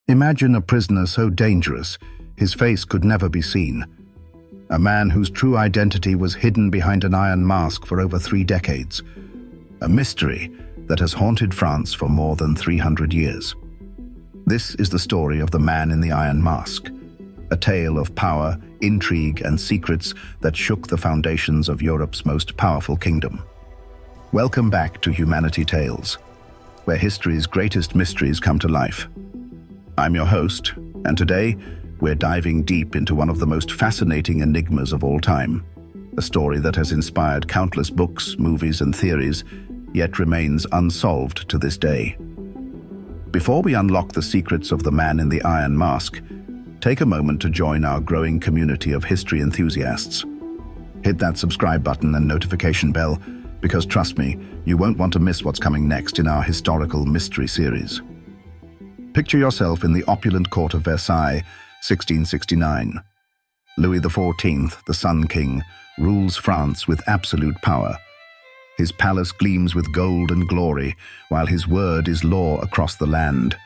Imagine a prisoner so dangerous, his face could never be seen. A man whose true identity was hidden behind an iron mask for over 3 decades. A mystery that has haunted France for more than 300 years. This is the story of the Man in the Iron Mask, a tale of power, intrigue, and secrets that shook the foundations of Europe's most powerful kingdom. Welcome back to Humanity Tales, where history's greatest mysteries come to life. I'm your host, and today we're diving deep into one of the most fascinating enigmas of all time, a story that has inspired countless books, movies, and theories, yet remains unsolved to this day. Before we unlock the secrets of the Man in the Iron Mask, take a moment to join our growing community of history enthusiasts. Hit that subscribe button and notification bell, because trust me, you won't want to miss what's coming next in our historical mystery series. Picture yourself in the opulent court of Versailles, 1669. Louis XIV, the Sun King, rules France with absolute power. His palace gleams with gold and glory, while his word is law across the land.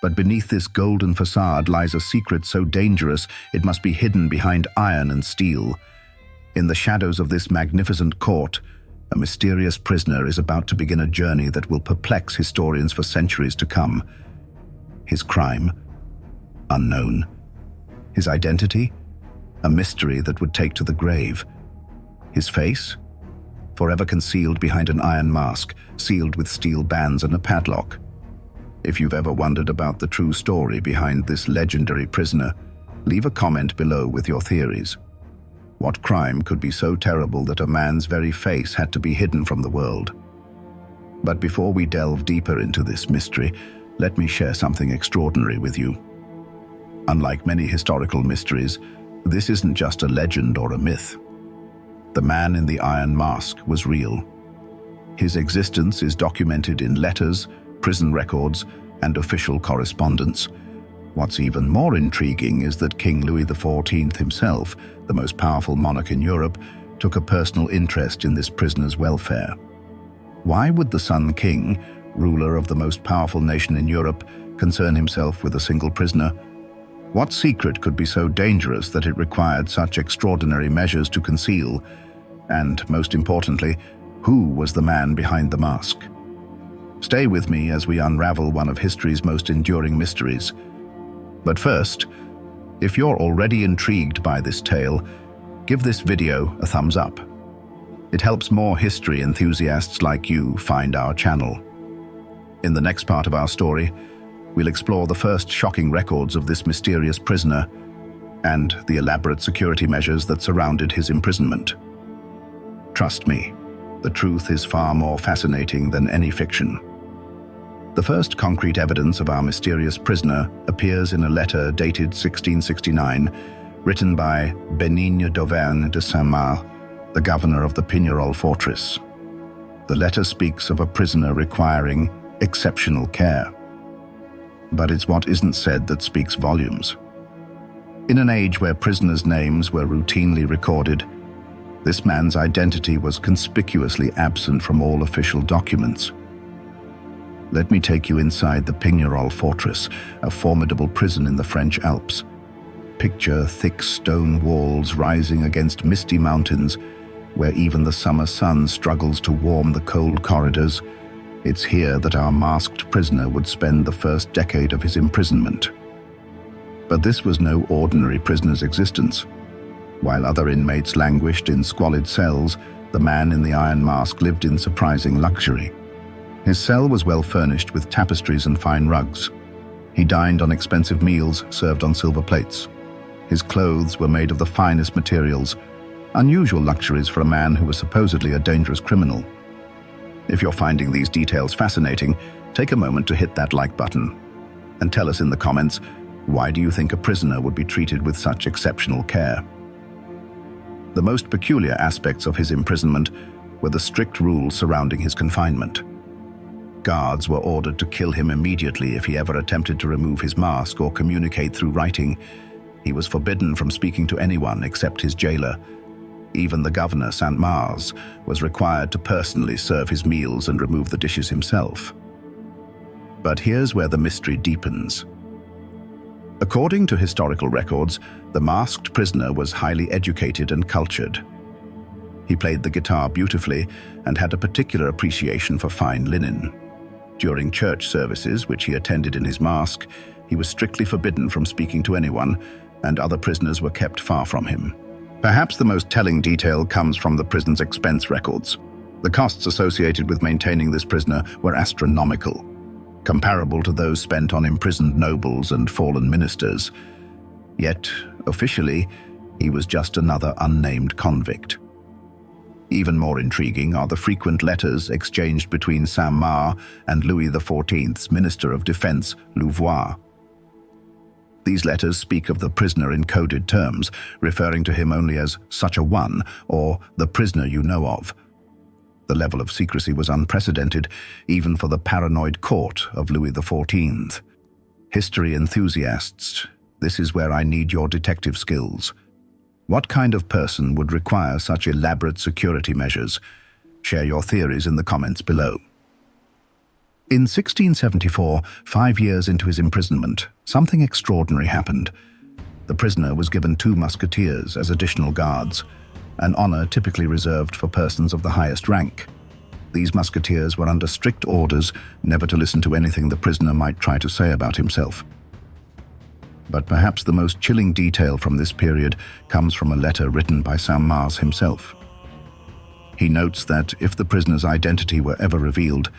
But beneath this golden facade lies a secret so dangerous it must be hidden behind iron and steel. In the shadows of this magnificent court, a mysterious prisoner is about to begin a journey that will perplex historians for centuries to come. His crime? Unknown. His identity? A mystery that would take to the grave. His face? Forever concealed behind an iron mask, sealed with steel bands and a padlock. If you've ever wondered about the true story behind this legendary prisoner, leave a comment below with your theories. What crime could be so terrible that a man's very face had to be hidden from the world? But before we delve deeper into this mystery, let me share something extraordinary with you. Unlike many historical mysteries, this isn't just a legend or a myth. The Man in the Iron Mask was real. His existence is documented in letters, prison records, and official correspondence. What's even more intriguing is that King Louis XIV himself, the most powerful monarch in Europe, took a personal interest in this prisoner's welfare. Why would the Sun King, ruler of the most powerful nation in Europe, concern himself with a single prisoner? What secret could be so dangerous that it required such extraordinary measures to conceal? And, most importantly, who was the man behind the mask? Stay with me as we unravel one of history's most enduring mysteries. But first, if you're already intrigued by this tale, give this video a thumbs up. It helps more history enthusiasts like you find our channel. In the next part of our story, we'll explore the first shocking records of this mysterious prisoner and the elaborate security measures that surrounded his imprisonment. Trust me, the truth is far more fascinating than any fiction. The first concrete evidence of our mysterious prisoner appears in a letter dated 1669, written by Benigne d'Auvergne de Saint-Marc, the governor of the Pignerol fortress. The letter speaks of a prisoner requiring exceptional care. But it's what isn't said that speaks volumes. In an age where prisoners' names were routinely recorded, this man's identity was conspicuously absent from all official documents. Let me take you inside the Pignerol fortress, a formidable prison in the French Alps. Picture thick stone walls rising against misty mountains, where even the summer sun struggles to warm the cold corridors. It's here that our masked prisoner would spend the first decade of his imprisonment. But this was no ordinary prisoner's existence. While other inmates languished in squalid cells, the Man in the Iron Mask lived in surprising luxury. His cell was well furnished with tapestries and fine rugs. He dined on expensive meals served on silver plates. His clothes were made of the finest materials, unusual luxuries for a man who was supposedly a dangerous criminal. If you're finding these details fascinating, take a moment to hit that like button and tell us in the comments, why do you think a prisoner would be treated with such exceptional care? The most peculiar aspects of his imprisonment were the strict rules surrounding his confinement. Guards were ordered to kill him immediately if he ever attempted to remove his mask or communicate through writing. He was forbidden from speaking to anyone except his jailer. Even the governor, Saint-Mars, was required to personally serve his meals and remove the dishes himself. But here's where the mystery deepens. According to historical records, the masked prisoner was highly educated and cultured. He played the guitar beautifully and had a particular appreciation for fine linen. During church services, which he attended in his mask, he was strictly forbidden from speaking to anyone, and other prisoners were kept far from him. Perhaps the most telling detail comes from the prison's expense records. The costs associated with maintaining this prisoner were astronomical, comparable to those spent on imprisoned nobles and fallen ministers. Yet, officially, he was just another unnamed convict. Even more intriguing are the frequent letters exchanged between Saint-Mars and Louis XIV's Minister of Defense, Louvois. These letters speak of the prisoner in coded terms, referring to him only as such a one, or the prisoner you know of. The level of secrecy was unprecedented, even for the paranoid court of Louis XIV. History enthusiasts, this is where I need your detective skills. What kind of person would require such elaborate security measures? Share your theories in the comments below. In 1674, 5 years into his imprisonment, something extraordinary happened. The prisoner was given 2 musketeers as additional guards, an honor typically reserved for persons of the highest rank. These musketeers were under strict orders never to listen to anything the prisoner might try to say about himself. But perhaps the most chilling detail from this period comes from a letter written by Saint-Mars himself. He notes that if the prisoner's identity were ever revealed,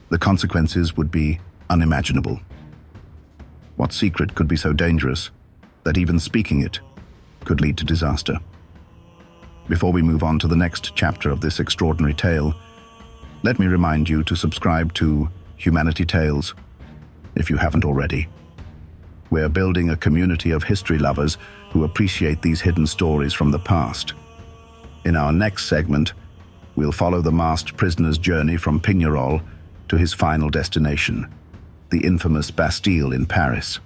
the consequences would be unimaginable. What secret could be so dangerous that even speaking it could lead to disaster? Before we move on to the next chapter of this extraordinary tale, let me remind you to subscribe to Humanity Tales if you haven't already. We're building a community of history lovers who appreciate these hidden stories from the past. In our next segment, we'll follow the masked prisoner's journey from Pignerol to his final destination, the infamous Bastille in Paris.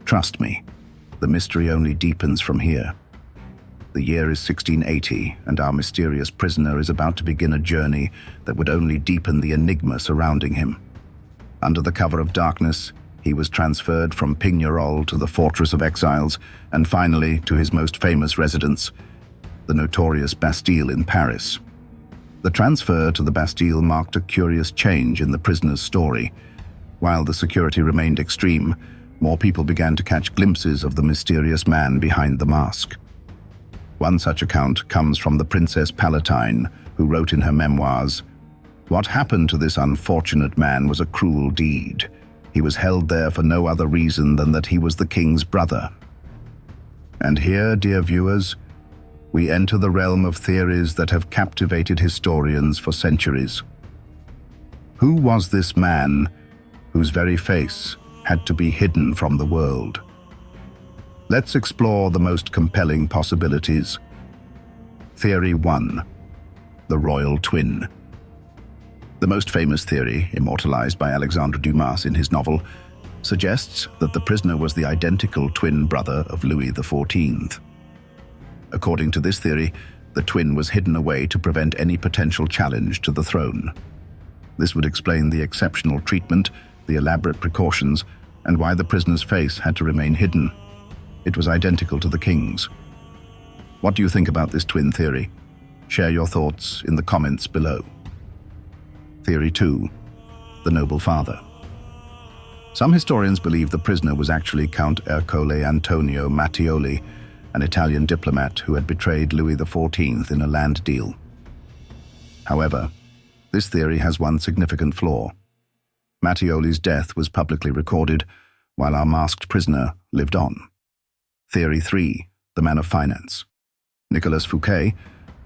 Trust me, the mystery only deepens from here. The year is 1680, and our mysterious prisoner is about to begin a journey that would only deepen the enigma surrounding him. Under the cover of darkness, he was transferred from Pignerol to the Fortress of Exiles, and finally to his most famous residence, the notorious Bastille in Paris. The transfer to the Bastille marked a curious change in the prisoner's story. While the security remained extreme, more people began to catch glimpses of the mysterious man behind the mask. One such account comes from the Princess Palatine, who wrote in her memoirs, "What happened to this unfortunate man was a cruel deed. He was held there for no other reason than that he was the king's brother." And here, dear viewers, we enter the realm of theories that have captivated historians for centuries. Who was this man whose very face had to be hidden from the world? Let's explore the most compelling possibilities. Theory 1. The Royal Twin. The most famous theory, immortalized by Alexandre Dumas in his novel, suggests that the prisoner was the identical twin brother of Louis XIV. According to this theory, the twin was hidden away to prevent any potential challenge to the throne. This would explain the exceptional treatment, the elaborate precautions, and why the prisoner's face had to remain hidden. It was identical to the king's. What do you think about this twin theory? Share your thoughts in the comments below. Theory 2. The Noble Father. Some historians believe the prisoner was actually Count Ercole Antonio Mattioli, an Italian diplomat who had betrayed Louis XIV in a land deal. However, this theory has one significant flaw. Mattioli's death was publicly recorded, while our masked prisoner lived on. Theory 3. The Man of Finance. Nicolas Fouquet,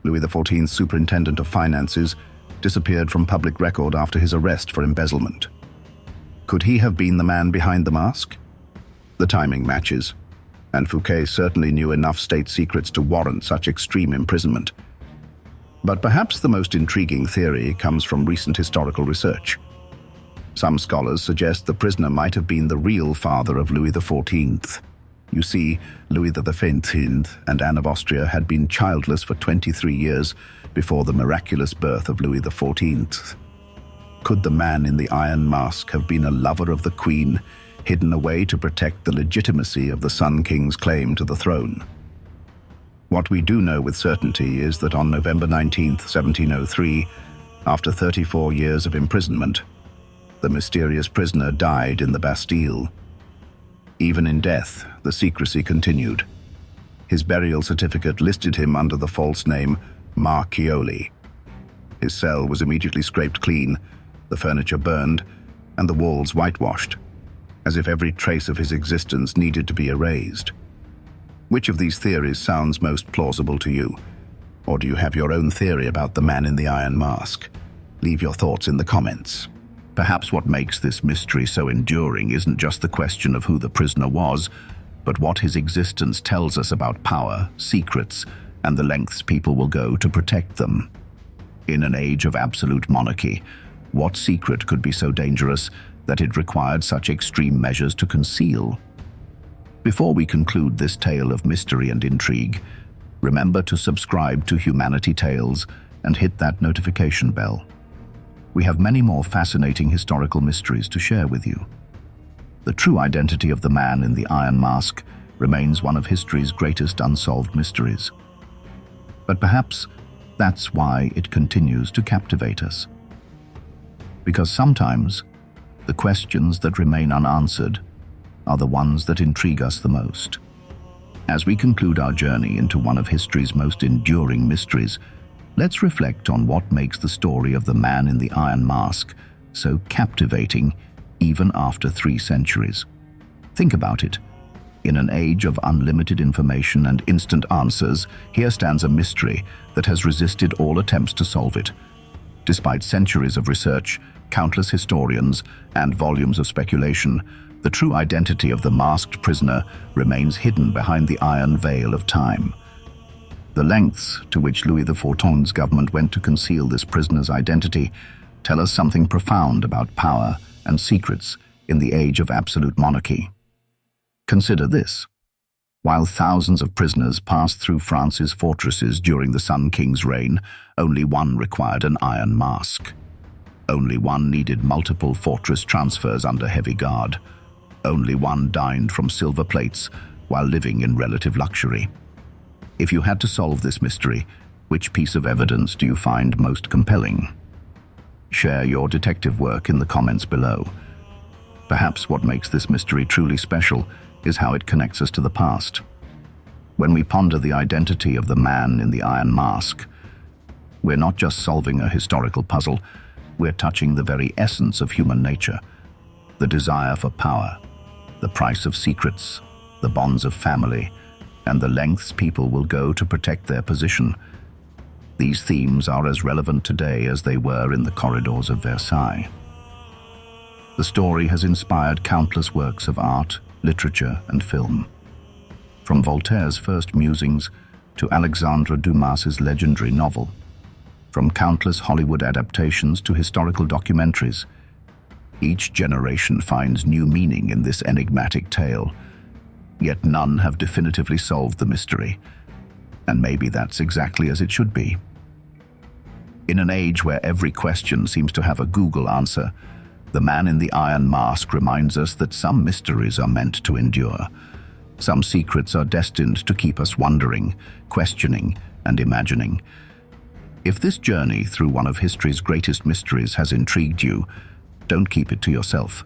Louis XIV's superintendent of finances, disappeared from public record after his arrest for embezzlement. Could he have been the man behind the mask? The timing matches, and Fouquet certainly knew enough state secrets to warrant such extreme imprisonment. But perhaps the most intriguing theory comes from recent historical research. Some scholars suggest the prisoner might have been the real father of Louis XIV. You see, Louis XV and Anne of Austria had been childless for 23 years before the miraculous birth of Louis XIV. Could the man in the iron mask have been a lover of the Queen, hidden away to protect the legitimacy of the Sun King's claim to the throne. What we do know with certainty is that on November 19, 1703, after 34 years of imprisonment, the mysterious prisoner died in the Bastille. Even in death, the secrecy continued. His burial certificate listed him under the false name Marchioli. His cell was immediately scraped clean, the furniture burned, and the walls whitewashed, as if every trace of his existence needed to be erased. Which of these theories sounds most plausible to you? Or do you have your own theory about the man in the iron mask? Leave your thoughts in the comments. Perhaps what makes this mystery so enduring isn't just the question of who the prisoner was, but what his existence tells us about power, secrets, and the lengths people will go to protect them. In an age of absolute monarchy, what secret could be so dangerous that it required such extreme measures to conceal? Before we conclude this tale of mystery and intrigue, remember to subscribe to Humanity Tales and hit that notification bell. We have many more fascinating historical mysteries to share with you. The true identity of the man in the iron mask remains one of history's greatest unsolved mysteries. But perhaps that's why it continues to captivate us. Because sometimes the questions that remain unanswered are the ones that intrigue us the most. As we conclude our journey into one of history's most enduring mysteries, let's reflect on what makes the story of the man in the iron mask so captivating even after 3 centuries. Think about it. In an age of unlimited information and instant answers, here stands a mystery that has resisted all attempts to solve it. Despite centuries of research, countless historians, and volumes of speculation, the true identity of the masked prisoner remains hidden behind the iron veil of time. The lengths to which Louis XIV's government went to conceal this prisoner's identity tell us something profound about power and secrets in the age of absolute monarchy. Consider this. While thousands of prisoners passed through France's fortresses during the Sun King's reign, only one required an iron mask. Only one needed multiple fortress transfers under heavy guard. Only one dined from silver plates while living in relative luxury. If you had to solve this mystery, which piece of evidence do you find most compelling? Share your detective work in the comments below. Perhaps what makes this mystery truly special is how it connects us to the past. When we ponder the identity of the man in the iron mask, we're not just solving a historical puzzle, we're touching the very essence of human nature. The desire for power, the price of secrets, the bonds of family, and the lengths people will go to protect their position. These themes are as relevant today as they were in the corridors of Versailles. The story has inspired countless works of art, literature, and film. From Voltaire's first musings to Alexandre Dumas's legendary novel, from countless Hollywood adaptations to historical documentaries, each generation finds new meaning in this enigmatic tale, yet none have definitively solved the mystery. And maybe that's exactly as it should be. In an age where every question seems to have a Google answer, the man in the iron mask reminds us that some mysteries are meant to endure. Some secrets are destined to keep us wondering, questioning, and imagining. If this journey through one of history's greatest mysteries has intrigued you, don't keep it to yourself.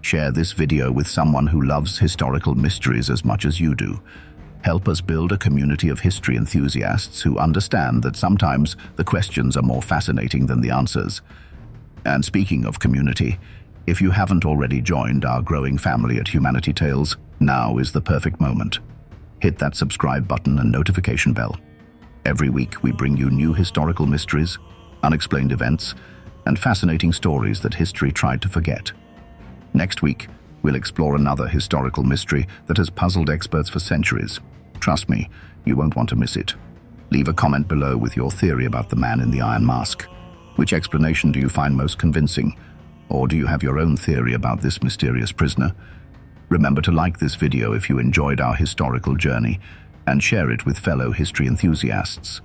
Share this video with someone who loves historical mysteries as much as you do. Help us build a community of history enthusiasts who understand that sometimes the questions are more fascinating than the answers. And speaking of community, if you haven't already joined our growing family at Humanity Tales, now is the perfect moment. Hit that subscribe button and notification bell. Every week we bring you new historical mysteries, unexplained events, and fascinating stories that history tried to forget. Next week, we'll explore another historical mystery that has puzzled experts for centuries. Trust me, you won't want to miss it. Leave a comment below with your theory about the man in the iron mask. Which explanation do you find most convincing? Or do you have your own theory about this mysterious prisoner? Remember to like this video if you enjoyed our historical journey and share it with fellow history enthusiasts.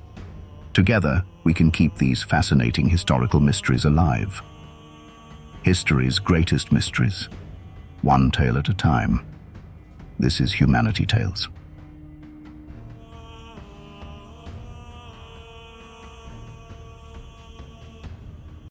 Together, we can keep these fascinating historical mysteries alive. History's greatest mysteries. one tale at a time. This is Humanity Tales.